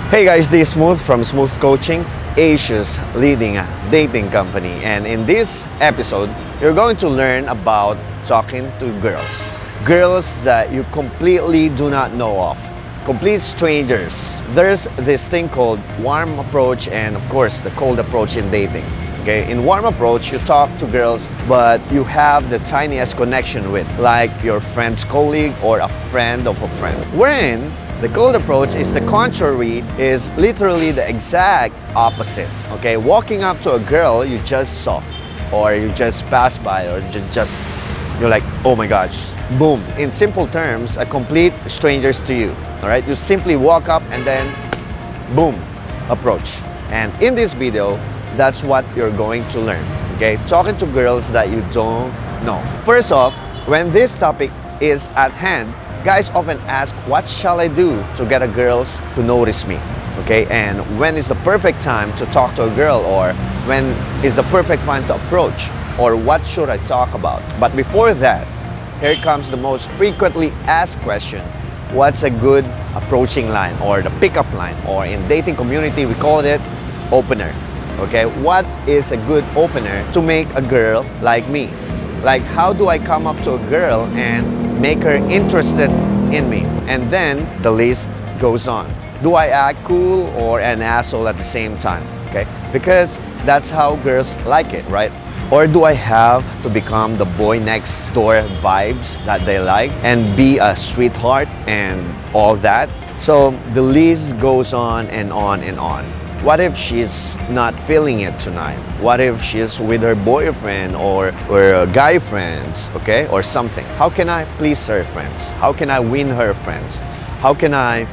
Hey guys, this is Smooth from Smooth Coaching, Asia's leading dating company. And in this episode, you're going to learn about talking to girls. Girls that you completely do not know of. Complete strangers. There's this thing called warm approach and of course the cold approach in dating. Okay, in warm approach, you talk to girls, but you have the tiniest connection with, like your friend's colleague or a friend of a friend. Wherein the cold approach is the contrary, is literally the exact opposite. Okay, walking up to a girl you just saw, or you just passed by, or you're like, oh my gosh, boom. In simple terms, a complete strangers to you. All right, you simply walk up and then, boom, approach. And in this video, that's what you're going to learn. Okay, talking to girls that you don't know. First off, when this topic is at hand, guys often ask, what shall I do to get a girls to notice me? Okay, and when is the perfect time to talk to a girl, or when is the perfect time to approach, or what should I talk about? But before that, here comes the most frequently asked question. What's a good approaching line, or the pickup line, or in dating community we call it opener? Okay, what is a good opener to make a girl like me? Like, how do I come up to a girl and make her interested in me? And then the list goes on. Do I act cool or an asshole at the same time? Okay, because that's how girls like it, right? Or do I have to become the boy next door vibes that they like and be a sweetheart and all that? So the list goes on and on and on. What if she's not feeling it tonight? What if she's with her boyfriend or guy friends, okay, or something? How can I please her friends? How can I win her friends? How can I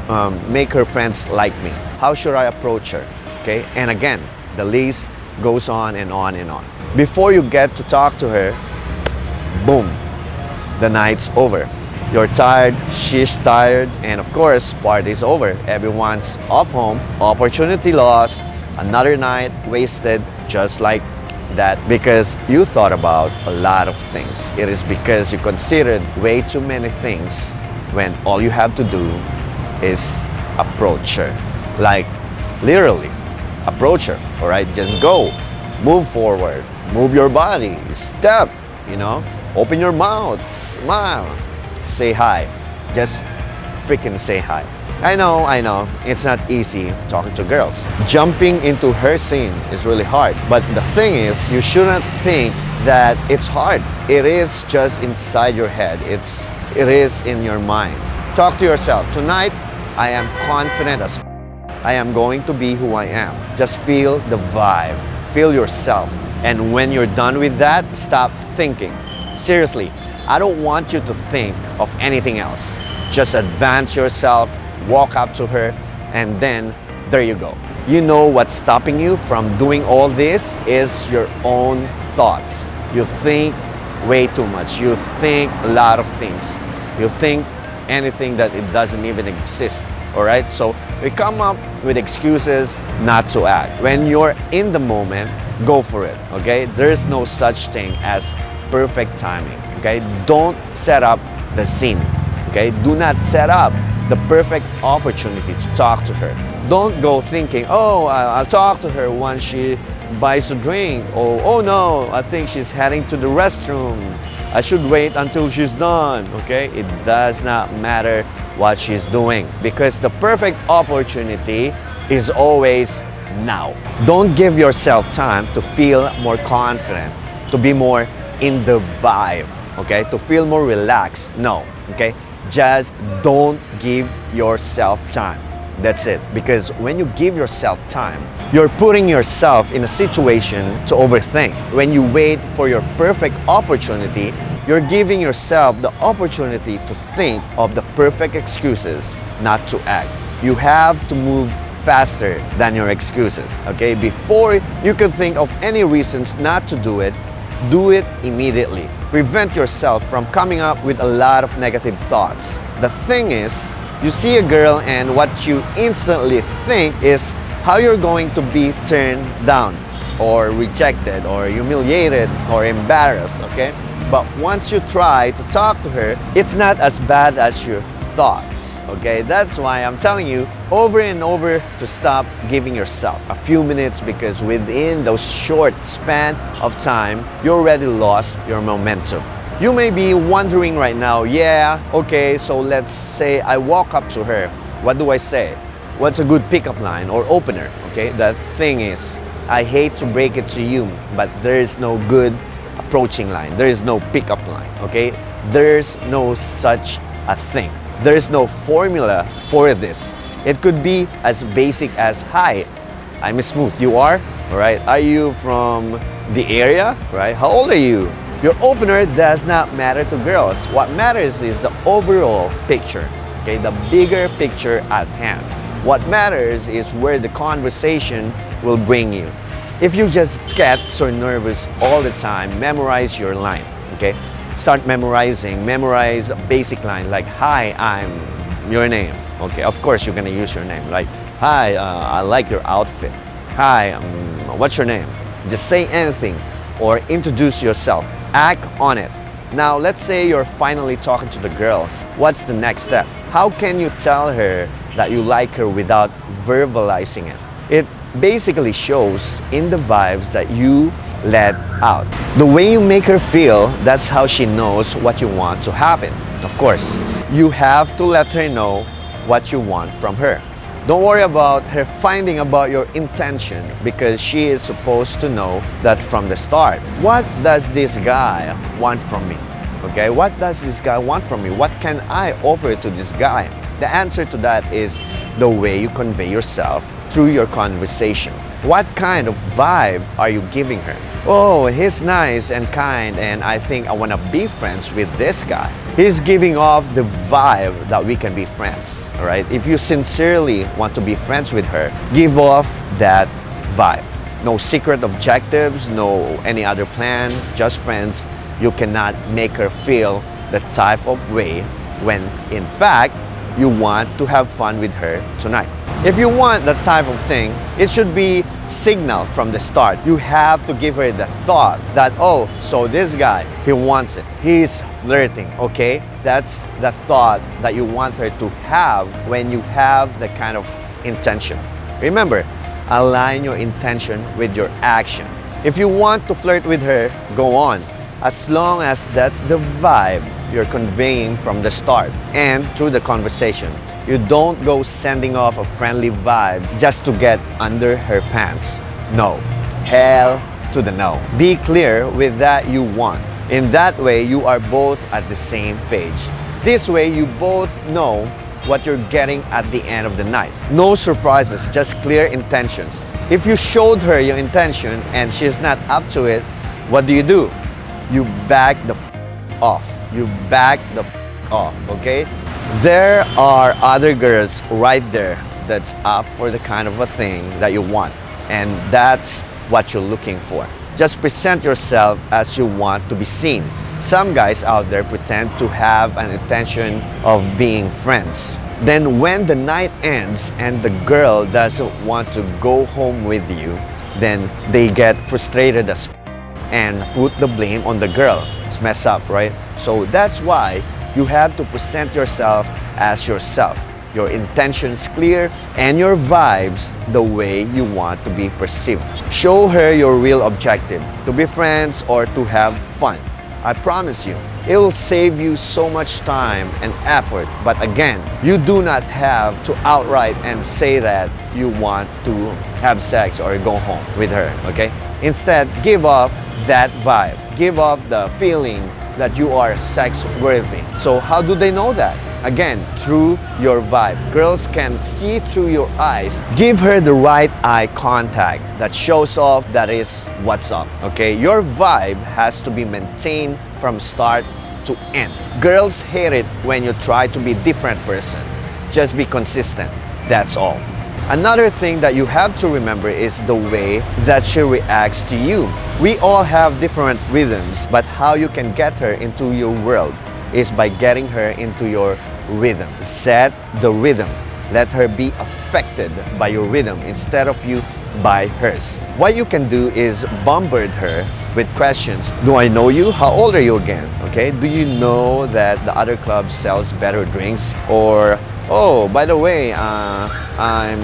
make her friends like me? How should I approach her? Okay, and again, the list goes on and on and on. Before you get to talk to her, boom, the night's over. You're tired, she's tired, and of course, party's over. Everyone's off home, opportunity lost, another night wasted just like that because you thought about a lot of things. It is because you considered way too many things when all you have to do is approach her. Like, literally, approach her, all right? Just go, move forward, move your body, step, open your mouth, smile. Say hi. Just freaking say hi. I know, it's not easy talking to girls. Jumping into her scene is really hard. But the thing is, you shouldn't think that it's hard. It is just inside your head. It is in your mind. Talk to yourself. Tonight, I am confident as I am going to be who I am. Just feel the vibe. Feel yourself. And when you're done with that, stop thinking. Seriously. I don't want you to think of anything else. Just advance yourself, walk up to her, and then there you go. You know what's stopping you from doing all this is your own thoughts. You think way too much. You think a lot of things. You think anything that it doesn't even exist. All right? So we come up with excuses not to act. When you're in the moment, go for it. Okay? There's no such thing as perfect timing. Okay, don't set up the scene. Okay, do not set up the perfect opportunity to talk to her. Don't go thinking, oh, I'll talk to her once she buys a drink. Or, oh no, I think she's heading to the restroom. I should wait until she's done. Okay, it does not matter what she's doing because the perfect opportunity is always now. Don't give yourself time to feel more confident, to be more in the vibe. Okay, to feel more relaxed. No, okay, just don't give yourself time. That's it. Because when you give yourself time, you're putting yourself in a situation to overthink. When you wait for your perfect opportunity, you're giving yourself the opportunity to think of the perfect excuses not to act. You have to move faster than your excuses. Okay, before you can think of any reasons not to do it immediately. Prevent yourself from coming up with a lot of negative thoughts. The thing is, you see a girl and what you instantly think is how you're going to be turned down or rejected or humiliated or embarrassed, okay? But once you try to talk to her, it's not as bad as you thoughts. Okay, that's why I'm telling you over and over to stop giving yourself a few minutes, because within those short span of time, you already lost your momentum. You may be wondering right now, yeah, okay, so let's say I walk up to her. What do I say? What's a good pickup line or opener? Okay, the thing is, I hate to break it to you, but there is no good approaching line. There is no pickup line, okay? There's no such a thing. There is no formula for this. It could be as basic as, hi, I'm Smooth, you are? All right, are you from the area, right? How old are you? Your opener does not matter to girls. What matters is the overall picture, okay? The bigger picture at hand. What matters is where the conversation will bring you. If you just get so nervous all the time, memorize your line, okay? Start memorizing, memorize a basic line like, hi, I'm your name. Okay, of course you're gonna use your name. Like, hi, I like your outfit. Hi, what's your name? Just say anything or introduce yourself. Act on it. Now, let's say you're finally talking to the girl. What's the next step? How can you tell her that you like her without verbalizing it? It basically shows in the vibes that you let out. The way you make her feel, that's how she knows what you want to happen. Of course, you have to let her know what you want from her. Don't worry about her finding about your intention, because she is supposed to know that from the start. What does this guy want from me? Okay, what does this guy want from me? What can I offer to this guy? The answer to that is the way you convey yourself through your conversation. What kind of vibe are you giving her? Oh, he's nice and kind, and I think I want to be friends with this guy. He's giving off the vibe that we can be friends, all right? If you sincerely want to be friends with her, give off that vibe. No secret objectives, no any other plan, just friends. You cannot make her feel the type of way when, in fact, you want to have fun with her tonight. If you want that type of thing, it should be signal from the start. You have to give her the thought that, oh, so this guy, he wants it. He's flirting, okay? That's the thought that you want her to have when you have the kind of intention. Remember, align your intention with your action. If you want to flirt with her, go on. As long as that's the vibe you're conveying from the start and through the conversation. You don't go sending off a friendly vibe just to get under her pants. No. Hell to the no. Be clear with that you want. In that way, you are both at the same page. This way, you both know what you're getting at the end of the night. No surprises, just clear intentions. If you showed her your intention and she's not up to it, what do? You back the off. You back the off, okay? There are other girls right there that's up for the kind of a thing that you want, and that's what you're looking for. Just present yourself as you want to be seen. Some guys out there pretend to have an intention of being friends. Then when the night ends and the girl doesn't want to go home with you, then they get frustrated as and put the blame on the girl. It's messed up, right? So that's why you have to present yourself as yourself. Your intentions clear and your vibes the way you want to be perceived. Show her your real objective, to be friends or to have fun. I promise you, it will save you so much time and effort. But again, you do not have to outright and say that you want to have sex or go home with her, okay? Instead, give off that vibe. Give off the feeling that you are sex worthy. So how do they know that? Again, through your vibe. Girls can see through your eyes. Give her the right eye contact that shows off that is what's up, okay? Your vibe has to be maintained from start to end. Girls hate it when you try to be a different person. Just be consistent, that's all. Another thing that you have to remember is the way that she reacts to you. We all have different rhythms, but how you can get her into your world is by getting her into your rhythm. Set the rhythm. Let her be affected by your rhythm instead of you by hers. What you can do is bombard her with questions. Do I know you? How old are you again? Okay, do you know that the other club sells better drinks? Or, oh, by the way, I'm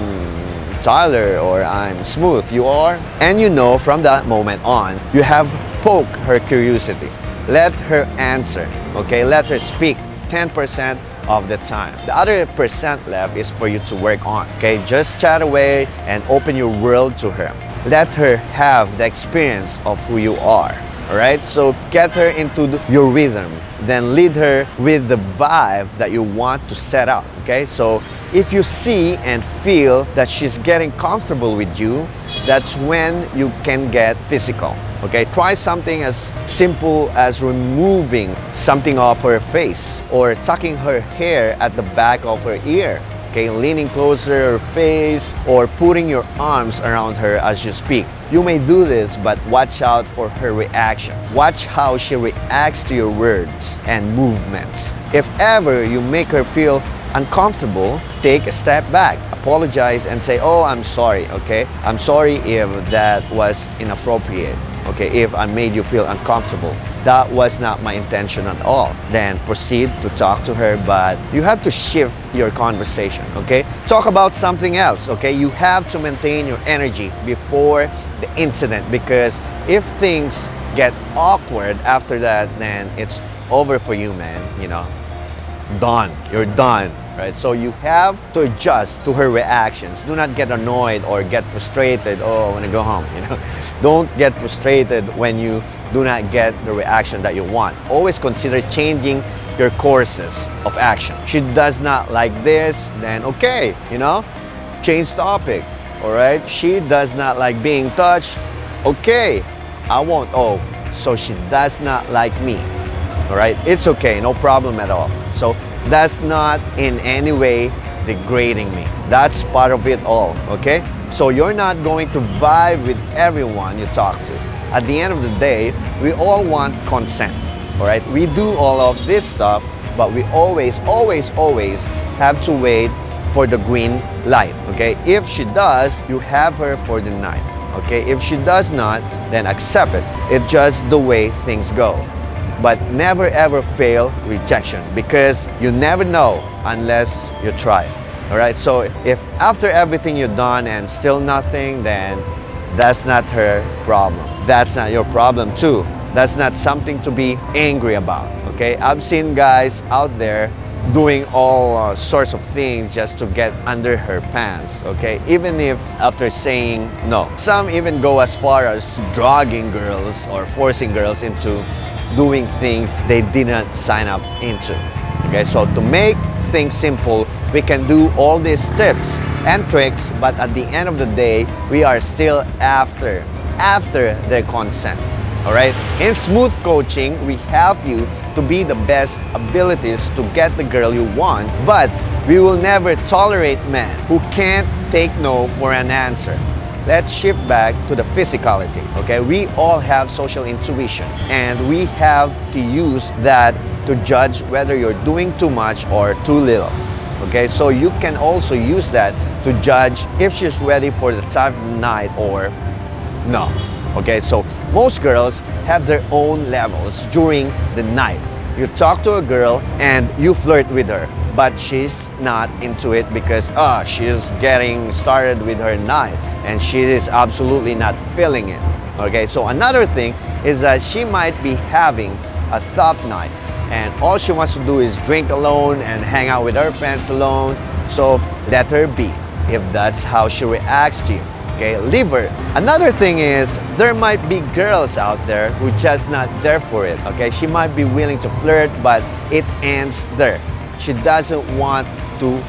Tyler, or I'm Smooth. You are? And you know, from that moment on, you have poked her curiosity. Let her answer, okay? Let her speak 10% of the time. The other percent left is for you to work on, okay? Just chat away and open your world to her. Let her have the experience of who you are, all right? So get her into your rhythm, then lead her with the vibe that you want to set up, okay? So if you see and feel that she's getting comfortable with you, that's when you can get physical, okay? Try something as simple as removing something off her face or tucking her hair at the back of her ear, okay? Leaning closer to her face or putting your arms around her as you speak. You may do this, but watch out for her reaction. Watch how she reacts to your words and movements. If ever you make her feel uncomfortable, take a step back, apologize and say, oh, I'm sorry, okay? I'm sorry if that was inappropriate, okay? If I made you feel uncomfortable. That was not my intention at all. Then proceed to talk to her, but you have to shift your conversation, okay? Talk about something else, okay? You have to maintain your energy before the incident, because if things get awkward after that, then it's over for you, man, you know? Done. You're done, right? So you have to adjust to her reactions. Do not get annoyed or get frustrated. Oh, I want to go home, you know? Don't get frustrated when you do not get the reaction that you want. Always consider changing your courses of action. She does not like this, then okay, you know? Change topic, all right? She does not like being touched. Okay, I won't. Oh, so she does not like me. All right, it's okay, no problem at all. So that's not in any way degrading me. That's part of it all, okay? So you're not going to vibe with everyone you talk to. At the end of the day, we all want consent, all right? We do all of this stuff, but we always have to wait for the green light, okay? If she does, you have her for the night, okay? If she does not, then accept it. It's just the way things go. But never ever fail rejection, because you never know unless you try. All right, so if after everything you've done and still nothing, then that's not her problem. That's not your problem too. That's not something to be angry about, okay? I've seen guys out there doing all sorts of things just to get under her pants, okay? Even if after saying no. Some even go as far as drugging girls or forcing girls into doing things they did not sign up into. Okay, so to make things simple, we can do all these tips and tricks, but at the end of the day, we are still after their consent. All right, in Smooth Coaching, we help you to be the best abilities to get the girl you want, but we will never tolerate men who can't take no for an answer. Let's shift back to the physicality, okay? We all have social intuition, and we have to use that to judge whether you're doing too much or too little, okay? So you can also use that to judge if she's ready for the time of the night or no, okay? So most girls have their own levels during the night. You talk to a girl and you flirt with her, but she's not into it because she's getting started with her night and she is absolutely not feeling it. Okay, so another thing is that she might be having a tough night and all she wants to do is drink alone and hang out with her friends alone. So let her be if that's how she reacts to you. Okay, leave her. Another thing is there might be girls out there who just not there for it. Okay, she might be willing to flirt, but it ends there. She doesn't want to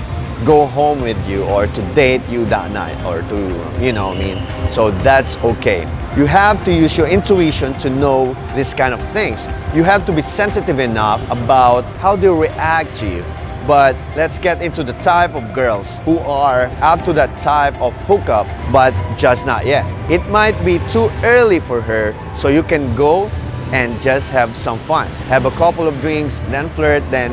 go home with you or to date you that night or to, you know what I mean? So that's okay. You have to use your intuition to know this kind of things. You have to be sensitive enough about how they react to you. But let's get into the type of girls who are up to that type of hookup, but just not yet. It might be too early for her, so you can go and just have some fun. Have a couple of drinks, then flirt, then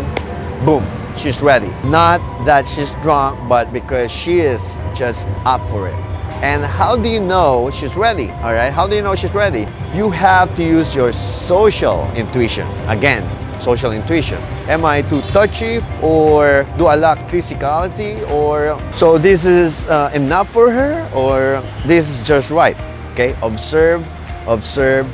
boom, she's ready. Not that she's drunk, but because she is just up for it. And how do you know she's ready? All right, how do you know she's ready? You have to use your social intuition. Again, social intuition. Am I too touchy, or do I lack physicality, or so this is enough for her, or this is just right? Okay, observe, observe,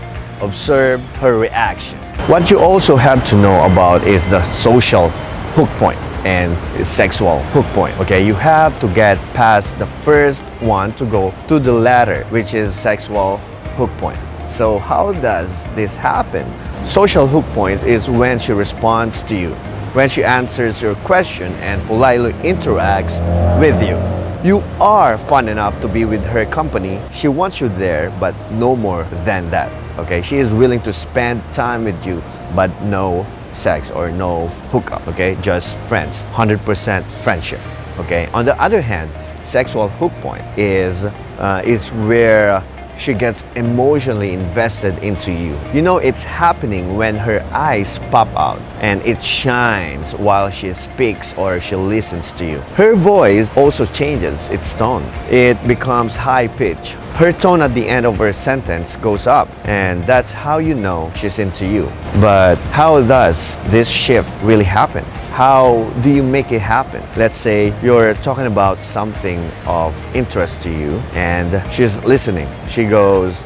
observe her reaction. What you also have to know about is the social hook point and sexual hook point. Okay, you have to get past the first one to go to the latter, which is sexual hook point. So how does this happen? Social hook points is when she responds to you, when she answers your question and politely interacts with you. You are fun enough to be with her company. She wants you there, but no more than that. Okay, she is willing to spend time with you, but no sex or no hookup. Okay, just friends, 100% friendship. Okay. On the other hand, sexual hook point is where she gets emotionally invested into you. You know, it's happening when her eyes pop out and it shines while she speaks or she listens to you. Her voice also changes its tone. It becomes high pitch. Her tone at the end of her sentence goes up, and that's how you know she's into you. But how does this shift really happen? How do you make it happen? Let's say you're talking about something of interest to you and she's listening. She goes,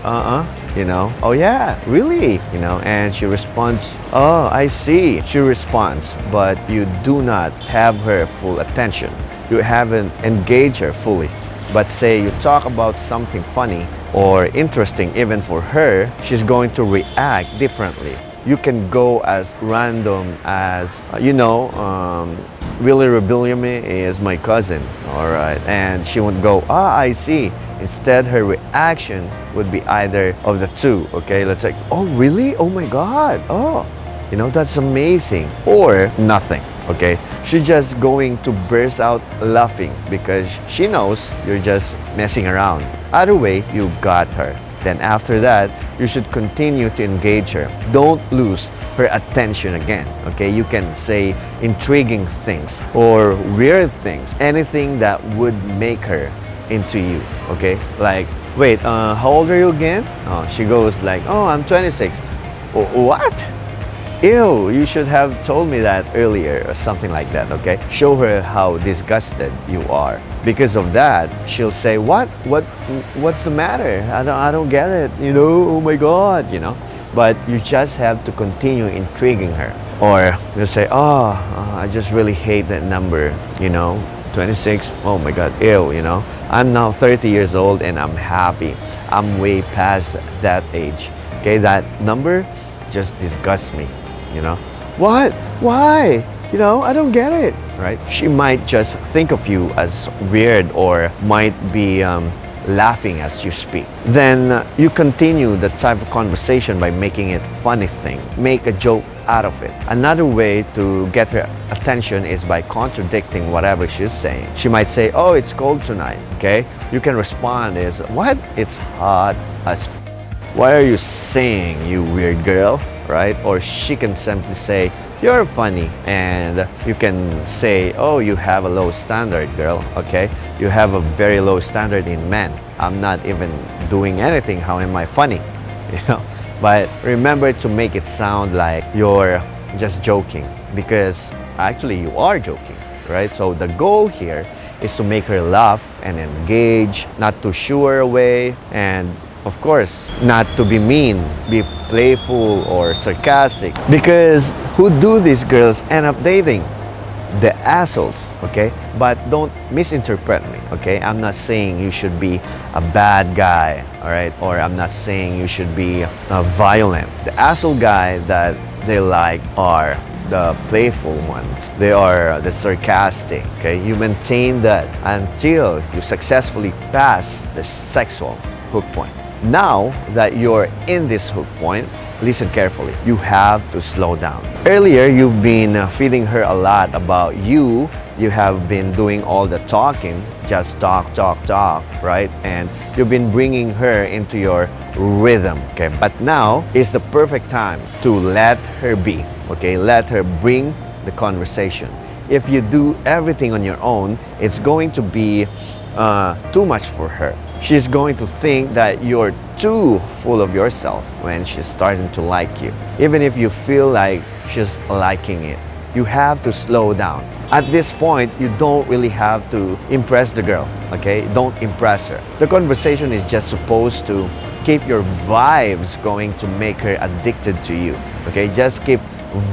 you know, oh yeah, really? You know, and she responds, oh, I see. She responds, but you do not have her full attention. You haven't engaged her fully. But say you talk about something funny or interesting even for her, she's going to react differently. You can go as random as, Willie Rebelliumi is my cousin, all right? And she would go, I see. Instead, her reaction would be either of the two, okay? Let's say, oh, really? Oh my God. Oh, you know, that's amazing. Or nothing, okay? She's just going to burst out laughing because she knows you're just messing around. Either way, you got her. Then after that, you should continue to engage her. Don't lose her attention again, okay? You can say intriguing things or weird things, anything that would make her into you, okay? Like, wait, how old are you again? She goes like, oh, I'm 26. What? Ew, you should have told me that earlier or something like that, okay? Show her how disgusted you are. Because of that, she'll say, what's the matter? I don't get it, you know, oh my God, you know? But you just have to continue intriguing her. Or you say, I just really hate that number, you know? 26, oh my God, ew, you know? I'm now 30 years old and I'm happy. I'm way past that age, okay? That number just disgusts me. You know, what? Why? You know, I don't get it, right? She might just think of you as weird or might be laughing as you speak. Then you continue the type of conversation by making it funny thing. Make a joke out of it. Another way to get her attention is by contradicting whatever she's saying. She might say, oh, it's cold tonight, okay? You can respond is, what? It's hot as what are you saying, you weird girl? Right? Or she can simply say, you're funny. And you can say, oh, you have a low standard, girl. Okay? You have a very low standard in men. I'm not even doing anything. How am I funny? You know? But remember to make it sound like you're just joking, because actually you are joking, right? So the goal here is to make her laugh and engage, not to shoo her away, and of course, not to be mean, be playful or sarcastic. Because who do these girls end up dating? The assholes, okay? But don't misinterpret me, okay? I'm not saying you should be a bad guy, all right? Or I'm not saying you should be violent. The asshole guy that they like are the playful ones. They are the sarcastic, okay? You maintain that until you successfully pass the sexual hook point. Now that you're in this hook point, listen carefully. You have to slow down. Earlier, you've been feeding her a lot about you. You have been doing all the talking, just talk, right? And you've been bringing her into your rhythm, okay? But now is the perfect time to let her be, okay? Let her bring the conversation. If you do everything on your own, it's going to be too much for her. She's going to think that you're too full of yourself when she's starting to like you. Even if you feel like she's liking it, you have to slow down. At this point, you don't really have to impress the girl, okay? Don't impress her. The conversation is just supposed to keep your vibes going to make her addicted to you, okay? Just keep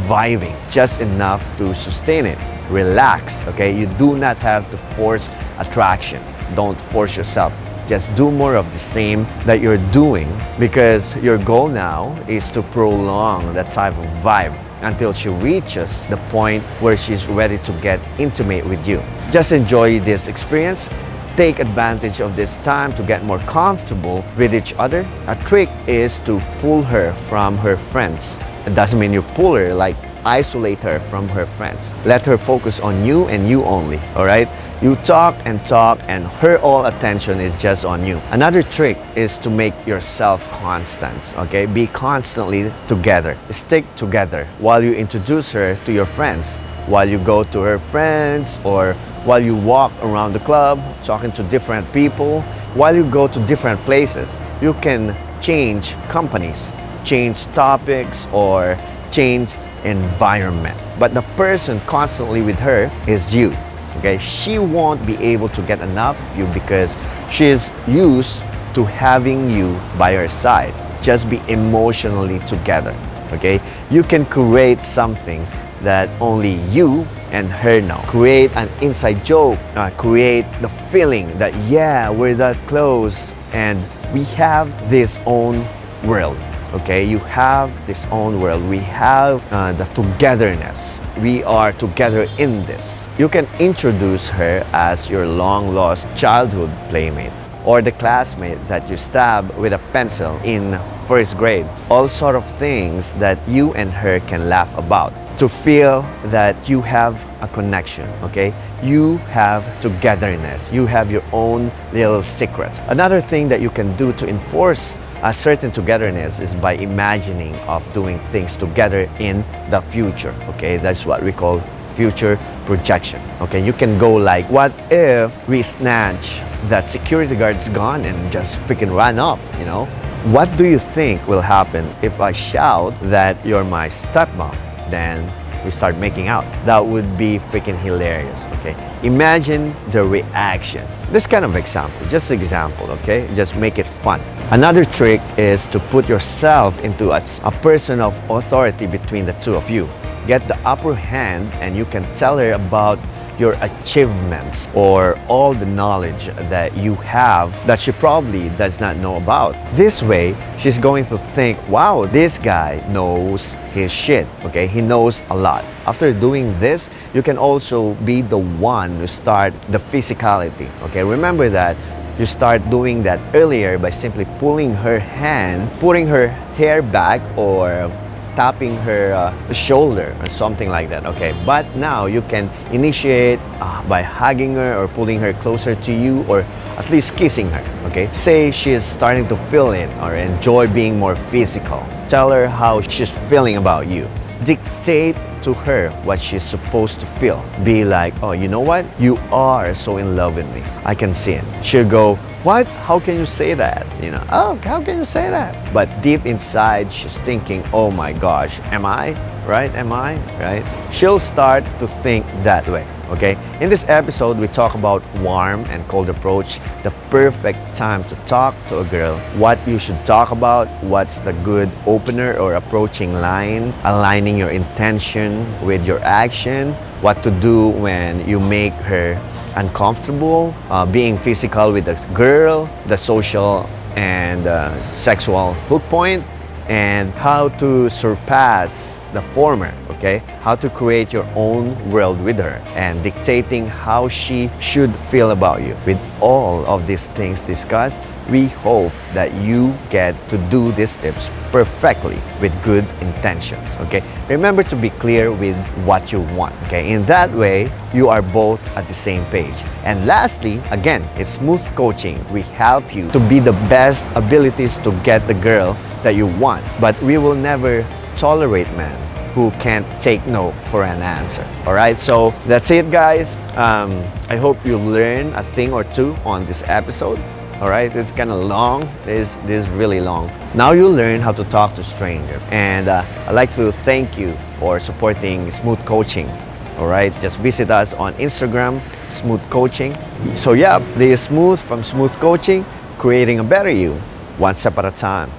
vibing, just enough to sustain it. Relax, okay? You do not have to force attraction. Don't force yourself. Just do more of the same that you're doing, because your goal now is to prolong that type of vibe until she reaches the point where she's ready to get intimate with you. Just enjoy this experience. Take advantage of this time to get more comfortable with each other. A trick is to pull her from her friends. It doesn't mean you pull her, like isolate her from her friends. Let her focus on you and you only, all right? You talk, and her all attention is just on you. Another trick is to make yourself constant, okay? Be constantly together. Stick together while you introduce her to your friends, while you go to her friends, or while you walk around the club talking to different people, while you go to different places. You can change companies, change topics, or change environment. But the person constantly with her is you. Okay, she won't be able to get enough of you because she's used to having you by her side. Just be emotionally together. Okay, you can create something that only you and her know. Create an inside joke. Create the feeling that, yeah, we're that close and we have this own world. Okay, you have this own world. We have the togetherness. We are together in this. You can introduce her as your long-lost childhood playmate or the classmate that you stabbed with a pencil in first grade. All sort of things that you and her can laugh about to feel that you have a connection, okay? You have togetherness. You have your own little secrets. Another thing that you can do to enforce a certain togetherness is by imagining of doing things together in the future, okay? That's what we call future projection, okay? You can go like, what if we snatch that security guard's gun and just freaking run off, you know? What do you think will happen if I shout that you're my stepmom? Then we start making out. That would be freaking hilarious, okay? Imagine the reaction. This kind of example, just example, okay? Just make it fun. Another trick is to put yourself into a person of authority between the two of you. Get the upper hand and you can tell her about your achievements or all the knowledge that you have that she probably does not know about. This way, she's going to think, wow, this guy knows his shit, okay? He knows a lot. After doing this, you can also be the one to start the physicality, okay? Remember that you start doing that earlier by simply pulling her hand, putting her hair back, or tapping her shoulder or something like that, okay? But now you can initiate by hugging her or pulling her closer to you, or at least kissing her, okay? Say she's starting to feel it or enjoy being more physical. Tell her how she's feeling about you. Dictate to her what she's supposed to feel. Be like, oh, you know what? You are so in love with me. I can see it. She'll go, what? How can you say that? You know, oh, how can you say that? But deep inside, she's thinking, oh my gosh, am I? Right? Am I? Right? She'll start to think that way, okay? In this episode, we talk about warm and cold approach, the perfect time to talk to a girl, what you should talk about, what's the good opener or approaching line, aligning your intention with your action, what to do when you make her uncomfortable, being physical with a girl, the social and sexual hook point, and how to surpass the former, okay? How to create your own world with her and dictating how she should feel about you. With all of these things discussed, we hope that you get to do these tips perfectly with good intentions, okay? Remember to be clear with what you want, okay? In that way, you are both at the same page. And lastly, again, it's smooth coaching. We help you to be the best abilities to get the girl that you want, but we will never tolerate men who can't take no for an answer. All right, so that's it, guys. I hope you learn a thing or two on this episode. All right, it's kind of long. This is really long. Now you learn how to talk to strangers, and I'd like to thank you for supporting Smooth Coaching. All right, just visit us on Instagram, Smooth Coaching. So yeah, this is Smooth from Smooth Coaching, creating a better you, one step at a time.